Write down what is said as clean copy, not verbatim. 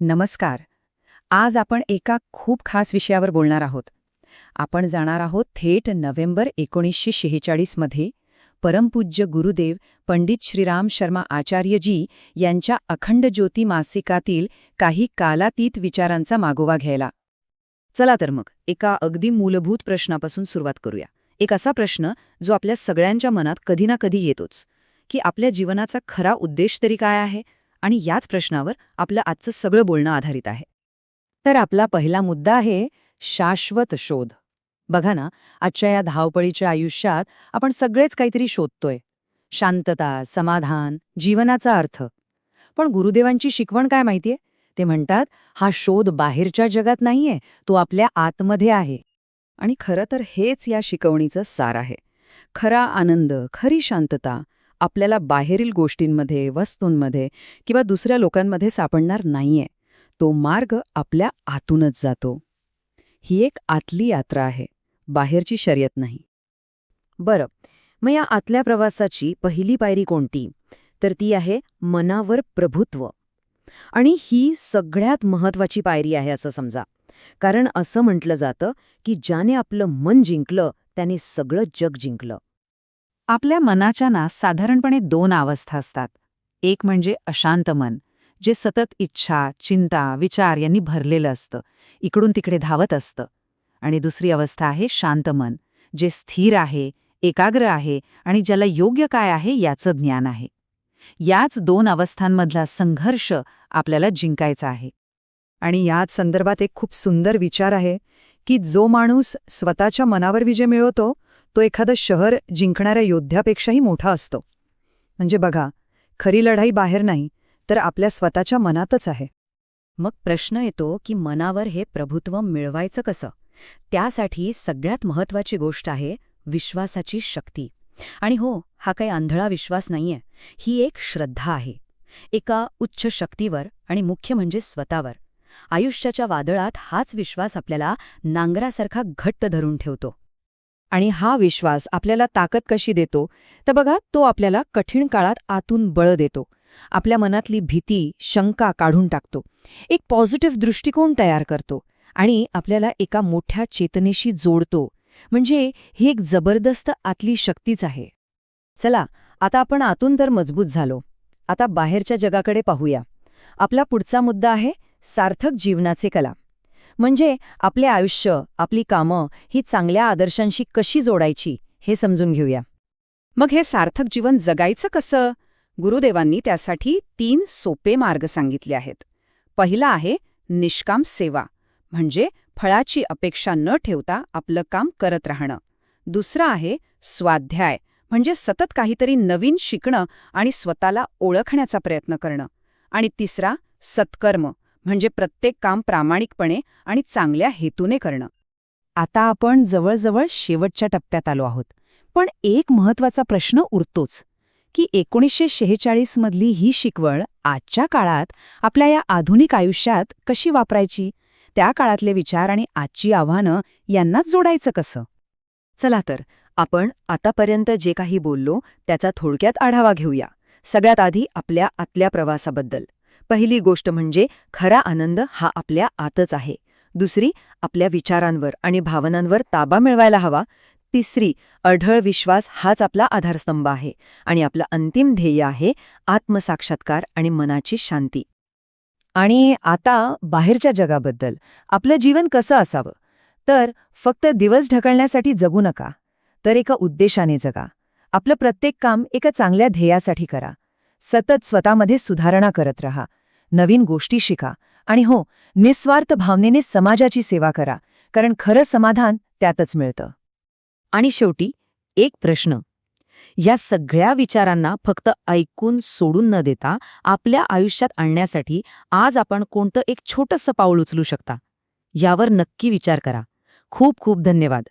नमस्कार. आज आपण एका खूप खास विषयावर बोलणार आहोत. आपण जाणार आहोत थेट नोव्हेंबर 1946 मध्ये परमपूज्य गुरुदेव पंडित श्रीराम शर्मा आचार्यजी यांच्या अखंड ज्योती मासिकातील काही कालातीत विचारांचा मागोवा घ्यायला. चला तर मग एका अगदी मूलभूत प्रश्नापासून सुरुवात करूया. एक असा प्रश्न जो आपल्या सगळ्यांच्या मनात कधी ना कधी येतोच, की आपल्या जीवनाचा खरा उद्देश तरी काय आहे? आणि याच प्रश्नावर आपलं आजचं सगळं बोलणं आधारित आहे. तर आपला पहिला मुद्दा आहे शाश्वत शोध. बघा ना, आजच्या या धावपळीच्या आयुष्यात आपण सगळेच काहीतरी शोधतोय. शांतता, समाधान, जीवनाचा अर्थ. पण गुरुदेवांची शिकवण काय माहितीये? ते म्हणतात, हा शोध बाहेरच्या जगात नाहीये, तो आपल्या आतमध्ये आहे. आणि खरं तर हेच या शिकवणीचं सार आहे. खरा आनंद, खरी शांतता आपल्याला बाहेरील गोष्टींमध्ये, वस्तूंमध्ये किंवा दुसऱ्या लोकांमध्ये सापडणार नाहीये. तो मार्ग आपल्या आतूनच जातो. ही एक आतली यात्रा आहे, बाहेरची शर्यत नाही. बरं, मग या आतल्या प्रवासाची पहिली पायरी कोणती? तर ती आहे मनावर प्रभुत्व. आणि ही सगळ्यात महत्वाची पायरी आहे असं समजा. कारण असं म्हटलं जातं की ज्याने आपलं मन जिंकलं त्याने सगळं जग जिंकलं. आपल्या मनाच्या ना साधारणपणे दोन अवस्था असतात. एक म्हणजे अशांत मन, जे सतत इच्छा, चिंता, विचार यांनी भरलेलं असतं, इकडून तिकडे धावत असतं. आणि दुसरी अवस्था आहे शांत मन, जे स्थिर आहे, एकाग्र आहे आणि ज्याला योग्य काय आहे याचं ज्ञान आहे. याच दोन अवस्थांमधला संघर्ष आपल्याला जिंकायचा आहे. आणि याच संदर्भात एक खूप सुंदर विचार आहे की जो माणूस स्वतःच्या मनावर विजय मिळवतो तो एखादं शहर जिंकणाऱ्या योद्ध्यापेक्षाही मोठा असतो. म्हणजे बघा, खरी लढाई बाहेर नाही तर आपल्या स्वतःच्या मनातच आहे. मग प्रश्न येतो की मनावर हे प्रभुत्व मिळवायचं कसं? त्यासाठी सगळ्यात महत्वाची गोष्ट आहे विश्वासाची शक्ती. आणि हो, हा काही आंधळा विश्वास नाहीये, ही एक श्रद्धा आहे. एका उच्च शक्तीवर आणि मुख्य म्हणजे स्वतःवर. आयुष्याच्या वादळात हाच विश्वास आपल्याला नांगरासारखा घट्ट धरून ठेवतो. आणि हा विश्वास आपल्याला ताकद कशी देतो? तर बघा, तो आपल्याला कठीण काळात आतून बळ देतो. आपल्या मनातली भीती, शंका काढून टाकतो. एक पॉझिटिव्ह दृष्टिकोन तयार करतो आणि आपल्याला एका मोठ्या चेतनेशी जोडतो. म्हणजे ही एक जबरदस्त आतली शक्तीच आहे. चला, आता आपण आतून तर मजबूत झालो. आता बाहेरच्या जगाकडे पाहूया. आपला पुढचा मुद्दा आहे सार्थक जीवनाचे कला. म्हणजे आपले आयुष्य, आपली कामं ही चांगल्या आदर्शांशी कशी जोडायची हे समजून घेऊया. मग हे सार्थक जीवन जगायचं कसं? गुरुदेवांनी त्यासाठी 3 सोपे मार्ग सांगितले आहेत. पहिला आहे निष्काम सेवा, म्हणजे फळाची अपेक्षा न ठेवता आपलं काम करत राहणं. दुसरा आहे स्वाध्याय, म्हणजे सतत काहीतरी नवीन शिकणं आणि स्वतःला ओळखण्याचा प्रयत्न करणं. आणि तिसरा सत्कर्म, म्हणजे प्रत्येक काम प्रामाणिकपणे आणि चांगल्या हेतूने करणं. आता आपण जवळजवळ शेवटच्या टप्प्यात आलो आहोत. पण एक महत्वाचा प्रश्न उरतोच की 1946 मधली ही शिकवण आजच्या काळात आपल्या या आधुनिक आयुष्यात कशी वापरायची? त्या काळातले विचार आणि आजची आव्हानं यांनाच जोडायचं कसं? चला तर आपण आतापर्यंत जे काही बोललो त्याचा थोडक्यात आढावा घेऊया. सगळ्यात आधी आपल्या आतल्या प्रवासाबद्दल. पहिली गोष्ट म्हणजे खरा आनंद हा आपल्या आतच आहे. दुसरी, आपल्या विचारांवर आणि भावनांवर ताबा मिळवायला हवा. तिसरी, अढळ विश्वास हाच आपला आधारस्तंभ आहे. आणि आपलं अंतिम ध्येय आहे आत्मसाक्षात्कार आणि मनाची शांती. आणि आता बाहेरच्या जगाबद्दल. आपलं जीवन कसं असावं? तर फक्त दिवस ढकलण्यासाठी जगू नका, तर एका उद्देशाने जगा. आपलं प्रत्येक काम एका चांगल्या ध्येयासाठी करा. सतत स्वतःमध्ये सुधारणा करत राहा. नवीन गोष्टी शिका. आणि हो, निस्वार्थ भावनेने समाजाची सेवा करा, कारण खरं समाधान त्यातच मिळतं. आणि शेवटी एक प्रश्न. या सगळ्या विचारांना फक्त ऐकून सोडून न देता आपल्या आयुष्यात आणण्यासाठी आज आपण कोणतं एक छोटंसं पाऊल उचलू शकता? यावर नक्की विचार करा. खूप खूप धन्यवाद.